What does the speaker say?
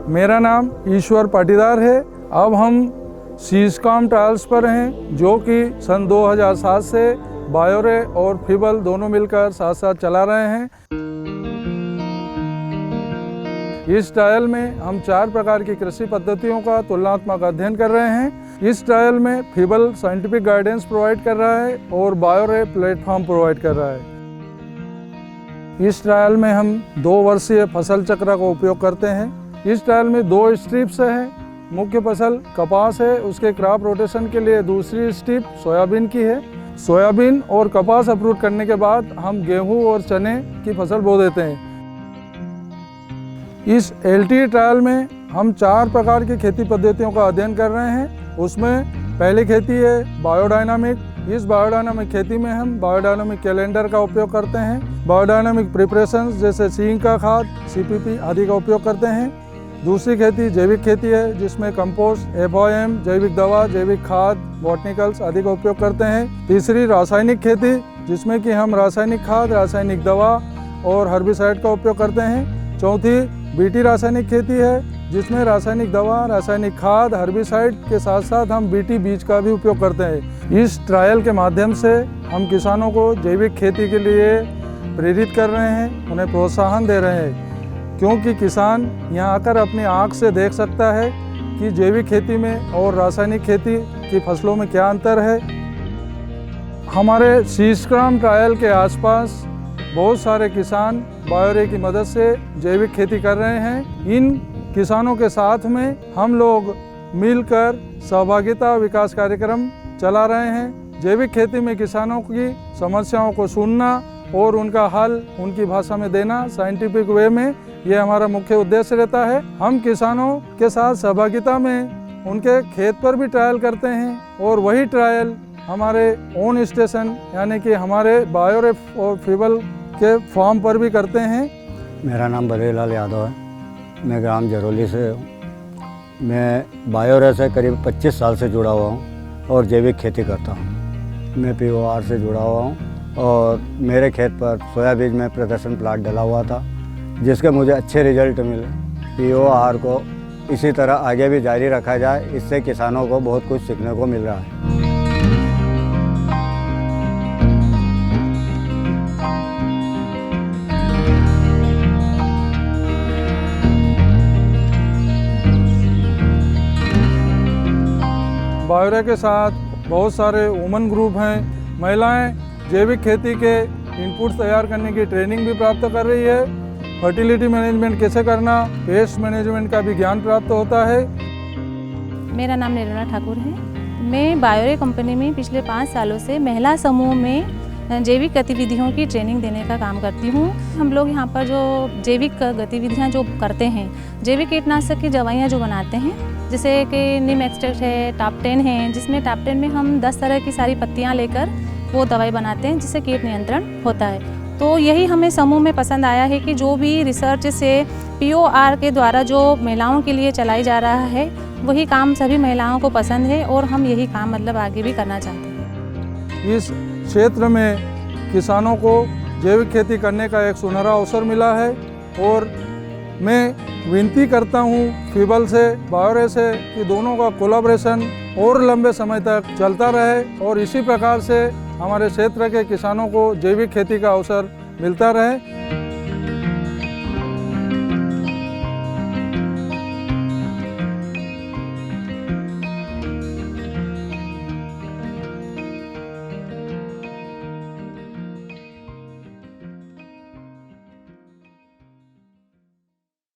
मेरा नाम ईश्वर पाटीदार है। अब हम सीस्कॉम ट्रायल्स पर हैं, जो कि सन 2007 से बायोरे और फिबल दोनों मिलकर साथ साथ चला रहे हैं। इस ट्रायल में हम 4 प्रकार की कृषि पद्धतियों का तुलनात्मक अध्ययन कर रहे हैं। इस ट्रायल में फिबल साइंटिफिक गाइडेंस प्रोवाइड कर रहा है और बायोरे प्लेटफॉर्म प्रोवाइड कर रहा है। इस ट्रायल में हम 2 वर्षीय फसल चक्र का उपयोग करते हैं। इस ट्रायल में 2 स्ट्रिप्स हैं। मुख्य फसल कपास है, उसके क्रॉप रोटेशन के लिए दूसरी स्ट्रिप सोयाबीन की है। सोयाबीन और कपास अप्रूव करने के बाद हम गेहूं और चने की फसल बो देते हैं। इस LT ट्रायल में हम 4 प्रकार की खेती पद्धतियों का अध्ययन कर रहे हैं। उसमें पहली खेती है बायोडायनामिक। इस बायोडायनामिक खेती में हम बायोडायनामिक कैलेंडर का उपयोग करते हैं। बायोडायनामिक प्रिपरेशंस जैसे सिंक का खाद, CPP आदि का उपयोग करते हैं। दूसरी खेती जैविक खेती है, जिसमें कंपोस्ट, FOM, जैविक दवा, जैविक खाद, बॉटनिकल्स आदि का उपयोग करते हैं। तीसरी रासायनिक खेती, जिसमें कि हम रासायनिक खाद, रासायनिक दवा और हर्बिसाइड का उपयोग करते हैं। चौथी BT रासायनिक खेती है, जिसमें रासायनिक दवा, रासायनिक खाद, हर्बिसाइड के साथ साथ हम BT बीज का भी उपयोग करते हैं। इस ट्रायल के माध्यम से हम किसानों को जैविक खेती के लिए प्रेरित कर रहे हैं, उन्हें प्रोत्साहन दे रहे हैं, क्योंकि किसान यहाँ आकर अपनी आँख से देख सकता है कि जैविक खेती में और रासायनिक खेती की फसलों में क्या अंतर है। हमारे सीस्कॉम ट्रायल के आसपास बहुत सारे किसान बायोरे की मदद से जैविक खेती कर रहे हैं। इन किसानों के साथ में हम लोग मिलकर सहभागिता विकास कार्यक्रम चला रहे हैं। जैविक खेती में किसानों की समस्याओं को सुनना और उनका हल उनकी भाषा में देना साइंटिफिक वे में, ये हमारा मुख्य उद्देश्य रहता है। हम किसानों के साथ सहभागिता में उनके खेत पर भी ट्रायल करते हैं और वही ट्रायल हमारे ओन स्टेशन यानी कि हमारे बायोरे और फिबल के फार्म पर भी करते हैं। मेरा नाम बद्रीलाल यादव है। मैं ग्राम जरोली से हूँ। मैं बायोरे से करीब 25 साल से जुड़ा हुआ हूँ और जैविक खेती करता हूँ। मैं POR से जुड़ा हुआ हूँ और मेरे खेत पर सोयाबीन में प्रदर्शन प्लाट डला हुआ था, जिसके मुझे अच्छे रिजल्ट मिले। POR को इसी तरह आगे भी जारी रखा जाए, इससे किसानों को बहुत कुछ सीखने को मिल रहा है। बायोरे के साथ बहुत सारे वुमेन ग्रुप हैं। महिलाएं जैविक खेती के इनपुट्स तैयार करने की ट्रेनिंग भी प्राप्त कर रही है। फर्टिलिटी मैनेजमेंट कैसे करना, पेस्ट मैनेजमेंट का भी ज्ञान प्राप्त होता है। मेरा नाम निर्मला ठाकुर है। मैं बायोरे कंपनी में पिछले 5 सालों से महिला समूह में जैविक गतिविधियों की ट्रेनिंग देने का काम करती हूँ। हम लोग यहाँ पर जो जैविक गतिविधियाँ जो करते हैं, जैविक कीटनाशक की दवाइयाँ जो बनाते हैं, जैसे कि नीम एक्सट्रैक्ट है, टॉप 10 है, जिसमें टॉप 10 में हम 10 तरह की सारी पत्तियाँ लेकर वो दवाई बनाते हैं, जिससे कीट नियंत्रण होता है। तो यही हमें समूह में पसंद आया है कि जो भी रिसर्च से POR के द्वारा जो महिलाओं के लिए चलाई जा रहा है, वही काम सभी महिलाओं को पसंद है और हम यही काम मतलब आगे भी करना चाहते हैं। इस क्षेत्र में किसानों को जैविक खेती करने का एक सुनहरा अवसर मिला है और मैं विनती करता हूँ फिबल से, बायोरे से कि दोनों का कोलैबोरेशन और लंबे समय तक चलता रहे और इसी प्रकार से हमारे क्षेत्र के किसानों को जैविक खेती का अवसर मिलता रहे।